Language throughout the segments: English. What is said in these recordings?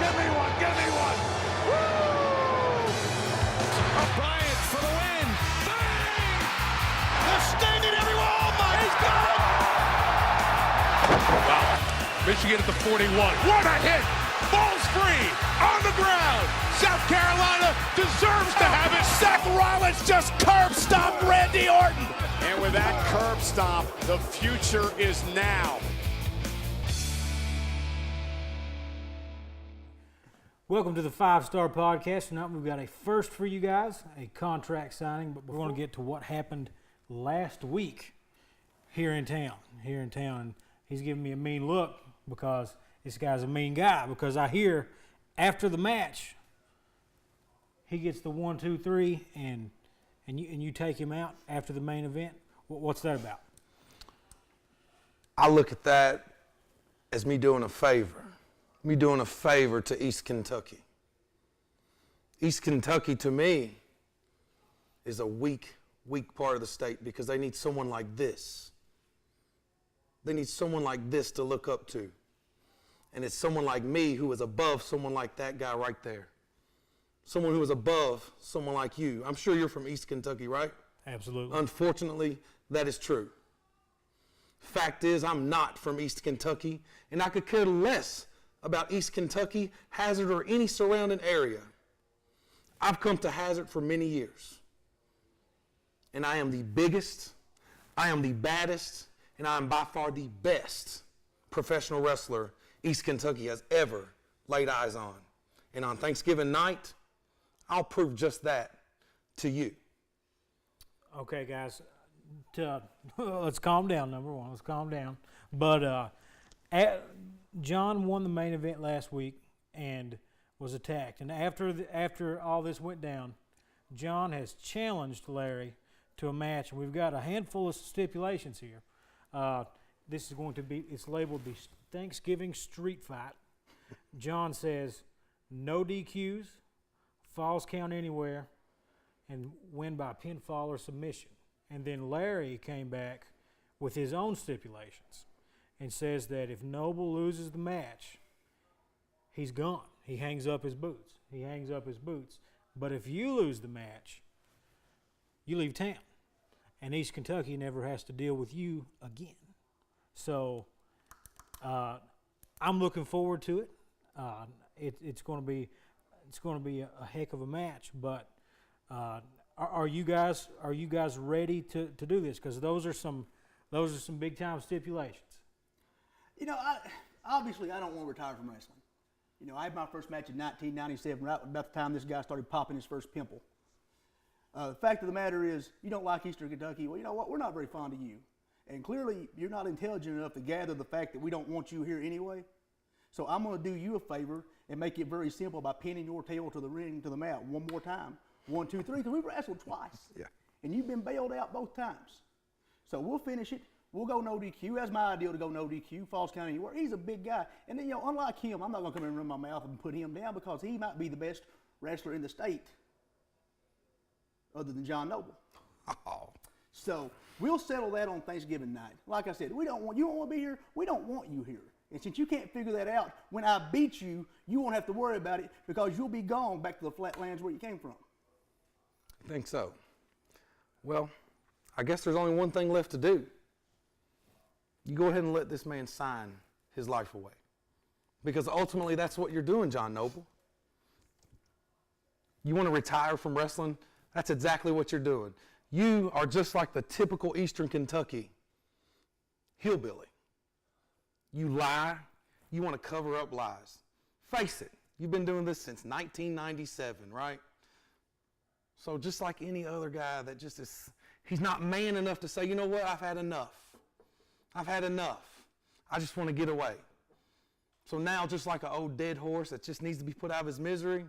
Give me one, give me one. Woo! Bryant for the win. Bang! They're standing everywhere. Oh my, he's got it! Wow. Michigan at the 41. What a hit! Ball's free on the ground. South Carolina deserves to have it. Seth Rollins just curb stomped Randy Orton. And with that curb stomp, the future is now. Welcome to the 5-Star Podcast. Tonight we've got a first for you guys, a contract signing, but we're going to get to what happened last week here in town. And he's giving me a mean look because this guy's a mean guy, because I hear after the match he gets the 1, 2, 3 and you take him out after the main event. What's that about? I look at that as me doing a favor. Me doing a favor to East Kentucky. East Kentucky, to me, is a weak part of the state because they need someone like this. They need someone like this to look up to. And it's someone like me who is above someone like that guy right there. Someone who is above someone like you. I'm sure you're from East Kentucky, right? Absolutely. Unfortunately, that is true. Fact is, I'm not from East Kentucky, and I could care less about East Kentucky, Hazard, or any surrounding area. I've come to Hazard for many years, and I am the biggest, I am the baddest, and I am by far the best professional wrestler East Kentucky has ever laid eyes on. And on Thanksgiving night, I'll prove just that to you. Okay, guys, let's calm down, number one. Let's calm down. But John won the main event last week and was attacked. And after all this went down, John has challenged Larry to a match. And we've got a handful of stipulations here. This is going to be, it's labeled the Thanksgiving Street Fight. John says no DQs, falls count anywhere, and win by pinfall or submission. And then Larry came back with his own stipulations and says that if Noble loses the match, he's gone. He hangs up his boots. But if you lose the match, you leave town. And East Kentucky never has to deal with you again. So I'm looking forward to it. It's going to be a heck of a match. But are you guys ready to do this? Because those are some big time stipulations. You know, obviously I don't want to retire from wrestling. You know, I had my first match in 1997, right about the time this guy started popping his first pimple. The fact of the matter is, you don't like Eastern Kentucky. Well, you know what? We're not very fond of you. And clearly, you're not intelligent enough to gather the fact that we don't want you here anyway. So I'm going to do you a favor and make it very simple by pinning your tail to the ring, to the mat one more time. 1, 2, 3, because we've wrestled twice. Yeah. And you've been bailed out both times. So we'll finish it. We'll go no DQ. That's my idea, to go no DQ. Falls count anywhere. He's a big guy. And then, you know, unlike him, I'm not going to come in and run my mouth and put him down because he might be the best wrestler in the state other than John Noble. Oh. So we'll settle that on Thanksgiving night. Like I said, you don't want to be here. We don't want you here. And since you can't figure that out, when I beat you, you won't have to worry about it because you'll be gone back to the flatlands where you came from. I think so. Well, I guess there's only one thing left to do. You go ahead and let this man sign his life away. Because ultimately that's what you're doing, John Noble. You want to retire from wrestling? That's exactly what you're doing. You are just like the typical Eastern Kentucky hillbilly. You lie. You want to cover up lies. Face it. You've been doing this since 1997, right? So just like any other guy that just is, he's not man enough to say, you know what, I've had enough. I've had enough. I just want to get away. So now, just like an old dead horse that just needs to be put out of his misery,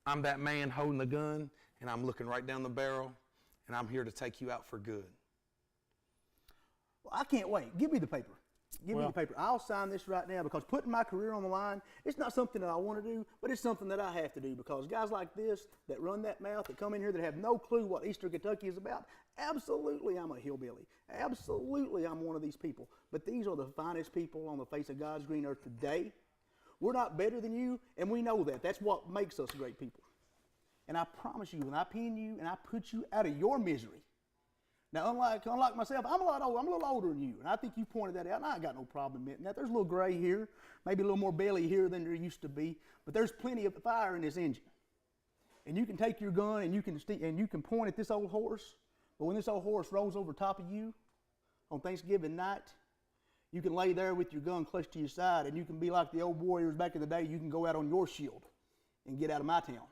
I'm that man holding the gun, and I'm looking right down the barrel, and I'm here to take you out for good. Well, I can't wait. Give me the paper. Give me the paper. I'll sign this right now because putting my career on the line, it's not something that I want to do, but it's something that I have to do because guys like this that run that mouth, that come in here that have no clue what Eastern Kentucky is about, absolutely I'm a hillbilly. Absolutely I'm one of these people. But these are the finest people on the face of God's green earth today. We're not better than you, and we know that. That's what makes us great people. And I promise you, when I pin you and I put you out of your misery, now unlike myself, I'm a lot older. I'm a little older than you, and I think you pointed that out, and I ain't got no problem admitting that. There's a little gray here, maybe a little more belly here than there used to be, but there's plenty of fire in this engine. And you can take your gun and you can point at this old horse, but when this old horse rolls over top of you on Thanksgiving night, you can lay there with your gun clutched to your side, and you can be like the old warriors back in the day. You can go out on your shield and get out of my town,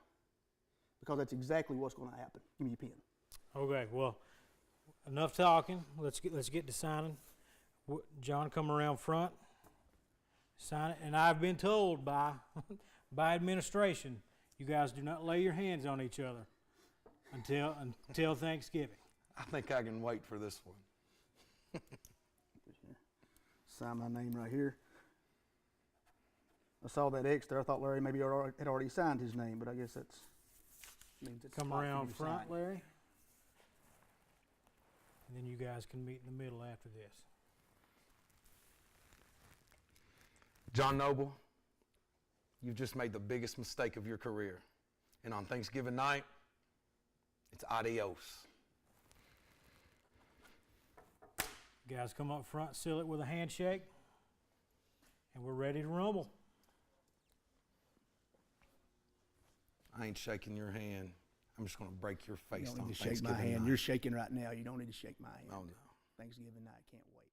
because that's exactly what's going to happen. Give me your pen. Okay, well, enough talking. Let's get to signing. John, come around front, sign it. And I've been told by administration, you guys do not lay your hands on each other until Thanksgiving. I think I can wait for this one. Sign my name right here. I saw that X there. I thought Larry maybe had already signed his name, but I guess that means it's Come spot for you around to front, sign. Larry. And then you guys can meet in the middle after this. John Noble, you've just made the biggest mistake of your career. And on Thanksgiving night, it's adios. Guys, come up front, seal it with a handshake, and we're ready to rumble. I ain't shaking your hand. I'm just going to break your You face don't on need to shake Thanksgiving my hand. night. You're shaking right now. You don't need to shake my hand. Oh, no. Thanksgiving night, can't wait.